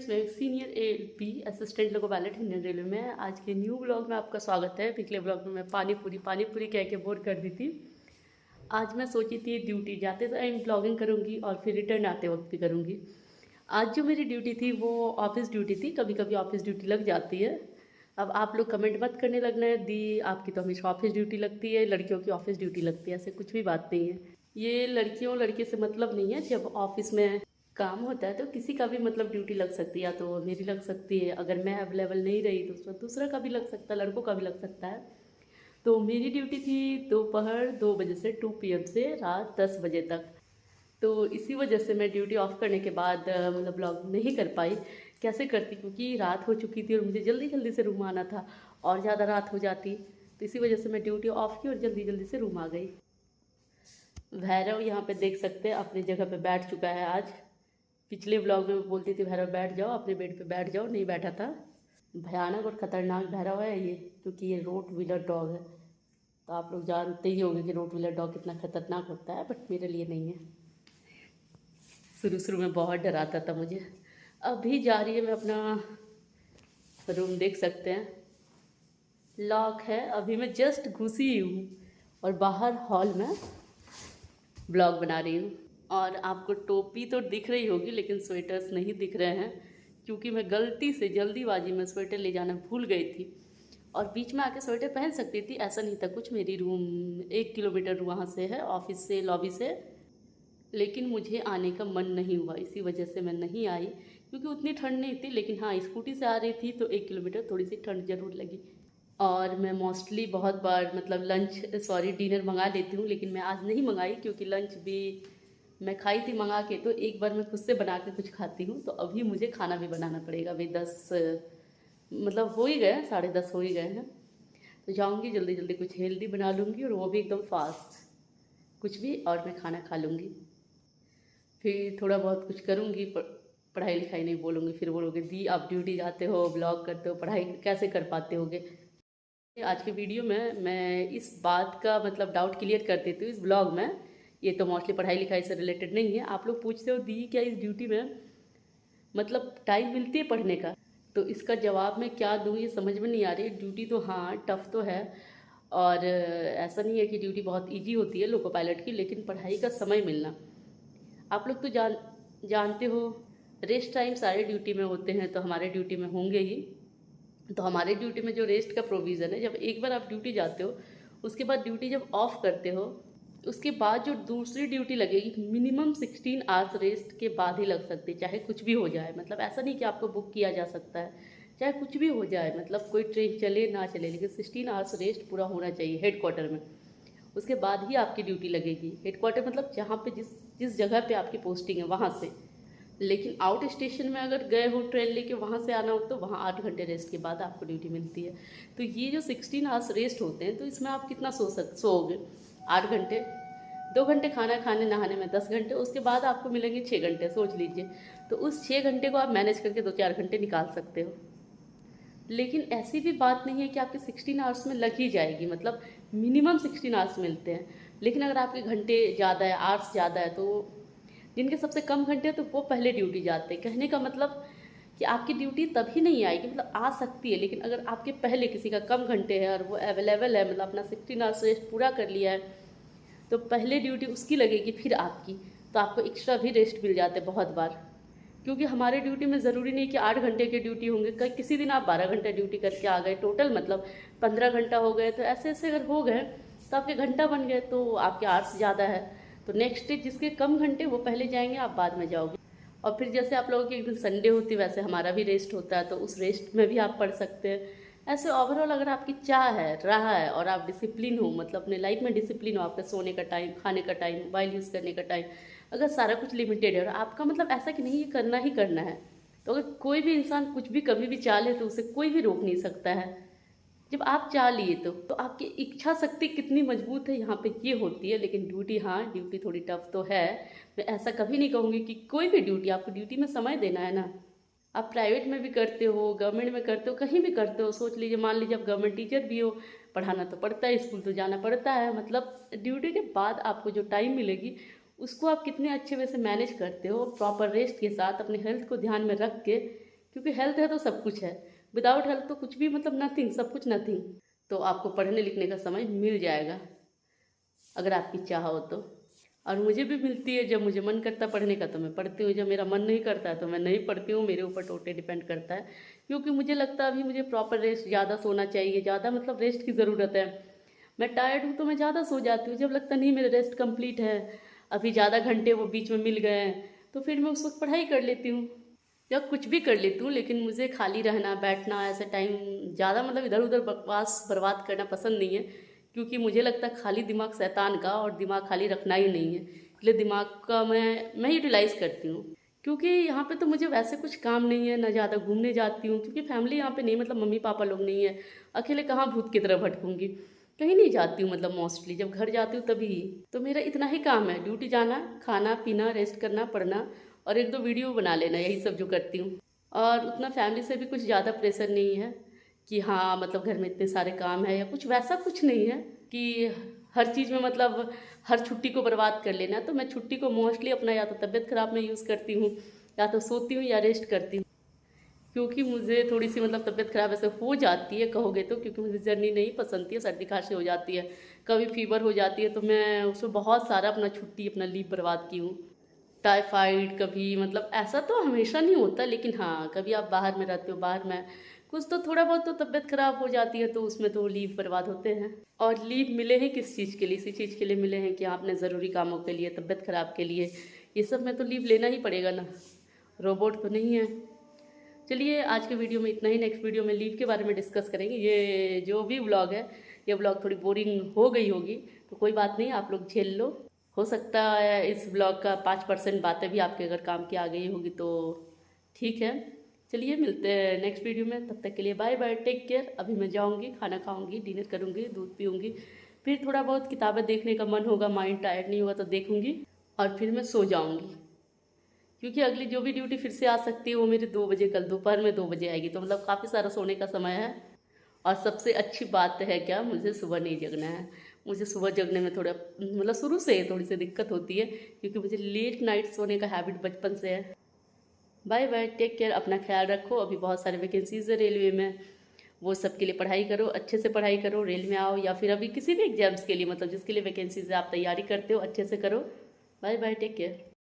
Friends, मैं एक senior ALP assistant loco pilot Indian railway में। आज के न्यू ब्लॉग में आपका स्वागत है। पिछले ब्लॉग में मैं पानी पूरी कह के बोर कर दी थी। आज मैं सोची थी ड्यूटी जाते टाइम ब्लॉगिंग करूँगी और फिर रिटर्न आते वक्त भी करूँगी। आज जो मेरी ड्यूटी थी वो ऑफिस ड्यूटी थी। कभी कभी ऑफिस ड्यूटी लग जाती है। अब आप लोग कमेंट मत करने लगना है दी आपकी तो हमेशा ऑफिस ड्यूटी लगती है, लड़कियों की ऑफिस ड्यूटी लगती है। ऐसे कुछ भी बात नहीं है। ये लड़कियों लड़के से मतलब नहीं है। जब ऑफिस में काम होता है तो किसी का भी मतलब ड्यूटी लग सकती है। या तो मेरी लग सकती है, अगर मैं अवेलेबल नहीं रही तो उसमें दूसरा का भी लग सकता है, लड़कों का भी लग सकता है। तो मेरी ड्यूटी थी दोपहर 2 बजे से 2 PM से रात 10 बजे तक। तो इसी वजह से मैं ड्यूटी ऑफ करने के बाद मतलब ब्लॉग नहीं कर पाई। कैसे करती, क्योंकि रात हो चुकी थी और मुझे जल्दी जल्दी से रूम आना था और ज़्यादा रात हो जाती। तो इसी वजह से मैं ड्यूटी ऑफ की और जल्दी जल्दी से रूम आ गई। भैरव यहाँ पे देख सकते हैं अपनी जगह पे बैठ चुका है। आज पिछले ब्लॉग में मैं बोलती थी भैरव बैठ जाओ, अपने बेड पे बैठ जाओ, नहीं बैठा था। भयानक और ख़तरनाक भैरव है ये, क्योंकि ये रोट व्हीलर डॉग है। तो आप लोग जानते ही होंगे कि रोट व्हीलर डॉग कितना खतरनाक होता है, बट मेरे लिए नहीं है। शुरू शुरू में बहुत डराता था मुझे। अभी जा रही है, मैं अपना रूम देख सकते हैं लॉक है। अभी मैं जस्ट घुसी हूँ और बाहर हॉल में ब्लॉग बना रही हूँ। और आपको टोपी तो दिख रही होगी लेकिन स्वेटर्स नहीं दिख रहे हैं, क्योंकि मैं गलती से जल्दीबाजी में स्वेटर ले जाना भूल गई थी। और बीच में आके स्वेटर पहन सकती थी, ऐसा नहीं था कुछ। मेरी रूम 1 किलोमीटर वहाँ से है, ऑफिस से, लॉबी से। लेकिन मुझे आने का मन नहीं हुआ, इसी वजह से मैं नहीं आई, क्योंकि उतनी ठंड नहीं थी। लेकिन हाँ, स्कूटी से आ रही थी तो 1 किलोमीटर थोड़ी सी ठंड ज़रूर लगी। और मैं मोस्टली बहुत बार मतलब डिनर मंगा लेती हूँ, लेकिन मैं आज नहीं मंगाई, क्योंकि लंच भी मैं खाई थी मंगा के। तो एक बार मैं खुद से बना के कुछ खाती हूँ। तो अभी मुझे खाना भी बनाना पड़ेगा। अभी 10 मतलब हो ही गए हैं, 10:30 हो ही गए हैं। तो जाऊँगी जल्दी जल्दी कुछ हेल्दी बना लूँगी, और वो भी एकदम फास्ट कुछ भी, और मैं खाना खा लूँगी। फिर थोड़ा बहुत कुछ करूँगी, पढ़ाई लिखाई नहीं बोलूँगी। फिर बोलोगे दी आप ड्यूटी जाते हो, ब्लॉग करते हो, पढ़ाई कैसे कर पाते होगे। आज के वीडियो में मैं इस बात का मतलब डाउट क्लियर कर देती हूँ इस ब्लॉग में। ये तो मोस्टली पढ़ाई लिखाई से रिलेटेड नहीं है। आप लोग पूछते हो दी क्या इस ड्यूटी में मतलब टाइम मिलती है पढ़ने का, तो इसका जवाब मैं क्या दूँ ये समझ में नहीं आ रही। ड्यूटी तो हाँ टफ़ तो है, और ऐसा नहीं है कि ड्यूटी बहुत ईजी होती है लोको पायलट की, लेकिन पढ़ाई का समय मिलना, आप लोग तो जानते हो रेस्ट टाइम सारे ड्यूटी में होते हैं, तो हमारे ड्यूटी में होंगे ही। तो हमारे ड्यूटी में जो रेस्ट का प्रोविज़न है, जब एक बार आप ड्यूटी जाते हो उसके बाद ड्यूटी जब ऑफ करते हो, उसके बाद जो दूसरी ड्यूटी लगेगी मिनिमम 16 आवर्स रेस्ट के बाद ही लग सकती है, चाहे कुछ भी हो जाए। मतलब ऐसा नहीं कि आपको बुक किया जा सकता है, चाहे कुछ भी हो जाए, मतलब कोई ट्रेन चले ना चले, लेकिन 16 आवर्स रेस्ट पूरा होना चाहिए हेड क्वार्टर में। उसके बाद ही आपकी ड्यूटी लगेगी। हेड क्वार्टर मतलब जहाँ पे जिस जिस जगह पे आपकी पोस्टिंग है वहाँ से। लेकिन आउट स्टेशन में अगर गए हो ट्रेन लेके, वहाँ से आना हो, तो वहाँ 8 घंटे रेस्ट के बाद आपको ड्यूटी मिलती है। तो ये जो 16 आवर्स रेस्ट होते हैं, तो इसमें आप कितना सोओगे? 8 घंटे, 2 घंटे खाना खाने नहाने में 10 घंटे, उसके बाद आपको मिलेंगे 6 घंटे, सोच लीजिए। तो उस 6 घंटे को आप मैनेज करके 2-4 घंटे निकाल सकते हो। लेकिन ऐसी भी बात नहीं है कि आपके 16 आवर्स में लग ही जाएगी, मतलब मिनिमम 16 आवर्स मिलते हैं। लेकिन अगर आपके घंटे ज़्यादा है, आवर्स ज़्यादा है, तो जिनके सबसे कम घंटे हैं तो वो पहले ड्यूटी जाते हैं। कहने का मतलब कि आपकी ड्यूटी तभी नहीं आएगी, मतलब आ सकती है, लेकिन अगर आपके पहले किसी का कम घंटे है और वो अवेलेबल है, मतलब अपना 16 आवर्स रेस्ट पूरा कर लिया है, तो पहले ड्यूटी उसकी लगेगी फिर आपकी। तो आपको एक्स्ट्रा भी रेस्ट मिल जाते हैं बहुत बार, क्योंकि हमारे ड्यूटी में ज़रूरी नहीं कि 8 घंटे की ड्यूटी होंगे। किसी दिन आप 12 घंटे ड्यूटी करके आ गए, टोटल मतलब 15 घंटा हो गए। तो ऐसे ऐसे अगर हो गए तो आपके घंटा बन गए, तो आपके आवर्स ज़्यादा है। तो नेक्स्ट डे जिसके कम घंटे वो पहले जाएंगे, आप बाद में जाओगे। और फिर जैसे आप लोगों की एक दिन संडे होती है, वैसे हमारा भी रेस्ट होता है, तो उस रेस्ट में भी आप पढ़ सकते हैं। ऐसे ओवरऑल अगर आपकी चाह है, रहा है, और आप डिसिप्लिन हो, मतलब अपने लाइफ में डिसिप्लिन हो, आपका सोने का टाइम, खाने का टाइम, मोबाइल यूज़ करने का टाइम, अगर सारा कुछ लिमिटेड है और आपका मतलब ऐसा कि नहीं ये करना ही करना है, तो अगर कोई भी इंसान कुछ भी कभी भी चाह ले तो उसे कोई भी रोक नहीं सकता है। जब आप चाह लिए तो आपकी इच्छा शक्ति कितनी मजबूत है यहाँ पे ये होती है। लेकिन ड्यूटी, हाँ ड्यूटी थोड़ी टफ तो है। मैं ऐसा कभी नहीं कहूँगी कि कोई भी ड्यूटी, आपको ड्यूटी में समय देना है ना। आप प्राइवेट में भी करते हो, गवर्नमेंट में करते हो, कहीं भी करते हो। सोच लीजिए, मान लीजिए आप गवर्नमेंट टीचर भी हो, पढ़ाना तो पड़ता है, स्कूल तो जाना पड़ता है। मतलब ड्यूटी के बाद आपको जो टाइम मिलेगी उसको आप कितने अच्छे वे से मैनेज करते हो, प्रॉपर रेस्ट के साथ, अपने हेल्थ को ध्यान में रख के क्योंकि हेल्थ है तो सब कुछ है, विदाउट हेल्थ तो कुछ भी मतलब नथिंग, सब कुछ नथिंग। तो आपको पढ़ने लिखने का समय मिल जाएगा अगर आपकी चाह हो तो। और मुझे भी मिलती है, जब मुझे मन करता है पढ़ने का तो मैं पढ़ती हूँ, जब मेरा मन नहीं करता है तो मैं नहीं पढ़ती हूँ। मेरे ऊपर टोटली डिपेंड करता है, क्योंकि मुझे लगता है अभी मुझे प्रॉपर रेस्ट, ज़्यादा सोना चाहिए, ज़्यादा मतलब रेस्ट की ज़रूरत है। मैं टायर्ड हूँ तो मैं ज़्यादा सो जाती हूँ, जब लगता नहीं मेरा रेस्ट कंप्लीट है, अभी ज़्यादा घंटे वो बीच में मिल गए हैं, तो फिर मैं उस वक्त पढ़ाई कर लेती हूँ या कुछ भी कर लेती हूँ। लेकिन मुझे खाली रहना, बैठना, ऐसा टाइम ज़्यादा मतलब इधर उधर बकवास बर्बाद करना पसंद नहीं है, क्योंकि मुझे लगता है खाली दिमाग शैतान का, और दिमाग खाली रखना ही नहीं है। इसलिए दिमाग का मैं यूटिलाइज़ करती हूँ, क्योंकि यहाँ पे तो मुझे वैसे कुछ काम नहीं है, ना ज़्यादा घूमने जाती हूँ, क्योंकि फैमिली यहाँ पे नहीं, मतलब मम्मी पापा लोग नहीं है। अकेले कहाँ भूत की तरह भटकूंगी, कहीं नहीं जाती हूँ, मतलब मोस्टली जब घर जाती हूँ तभी। तो मेरा इतना ही काम है, ड्यूटी जाना, खाना पीना, रेस्ट करना, पढ़ना, और एक दो वीडियो बना लेना, यही सब जो करती हूँ। और उतना फैमिली से भी कुछ ज़्यादा प्रेशर नहीं है कि हाँ मतलब घर में इतने सारे काम है, या कुछ वैसा कुछ नहीं है कि हर चीज़ में मतलब हर छुट्टी को बर्बाद कर लेना। तो मैं छुट्टी को मोस्टली अपना या तो तबीयत ख़राब में यूज़ करती हूँ, या तो सोती हूँ या रेस्ट करती हूँ। क्योंकि मुझे थोड़ी सी मतलब तबीयत ख़राब ऐसे हो जाती है कहोगे तो, क्योंकि मुझे जर्नी नहीं पसंद थी, सर्दी खांसी हो जाती है, कभी फीवर हो जाती है, तो मैं उसमें बहुत सारा अपना छुट्टी, अपना लीव बर्बाद की हूँ। टाइफाइड कभी, मतलब ऐसा तो हमेशा नहीं होता, लेकिन हाँ कभी आप बाहर में रहते हो, बाहर में कुछ तो थोड़ा बहुत तो तबीयत खराब हो जाती है, तो उसमें तो लीव बर्बाद होते हैं। और लीव मिले हैं किस चीज़ के लिए? इसी चीज़ के लिए मिले हैं कि आपने ज़रूरी कामों के लिए, तबीयत खराब के लिए, ये सब में तो लीव लेना ही पड़ेगा ना, रोबोट तो नहीं है। चलिए आज के वीडियो में इतना ही, नेक्स्ट वीडियो में लीव के बारे में डिस्कस करेंगे। ये जो भी व्लॉग है, ये व्लॉग थोड़ी बोरिंग हो गई होगी, तो कोई बात नहीं, आप लोग झेल लो। हो सकता है इस ब्लॉग का 5% बातें भी आपके अगर काम की आ गई होगी तो ठीक है। चलिए मिलते हैं नेक्स्ट वीडियो में, तब तक के लिए बाय बाय, टेक केयर। अभी मैं जाऊंगी, खाना खाऊंगी, डिनर करूंगी, दूध पीऊंगी, फिर थोड़ा बहुत किताबें देखने का मन होगा, माइंड टायर्ड नहीं होगा तो देखूंगी, और फिर मैं सो जाऊंगी, क्योंकि अगली जो भी ड्यूटी फिर से आ सकती है वो मेरी 2 बजे, कल दोपहर में 2 बजे आएगी, तो मतलब काफ़ी सारा सोने का समय है। और सबसे अच्छी बात है क्या, मुझे सुबह नहीं जगना है। मुझे सुबह जगने में थोड़ा मतलब शुरू से थोड़ी सी दिक्कत होती है, क्योंकि मुझे लेट नाइट सोने का हैबिट बचपन से है। बाय बाय, टेक केयर, अपना ख्याल रखो। अभी बहुत सारे वैकेंसीज है रेलवे में, वो सब के लिए पढ़ाई करो, अच्छे से पढ़ाई करो, रेल में आओ, या फिर अभी किसी भी एग्जाम्स के लिए, मतलब जिसके लिए वैकेंसीज है आप तैयारी करते हो, अच्छे से करो। Bye bye, take care.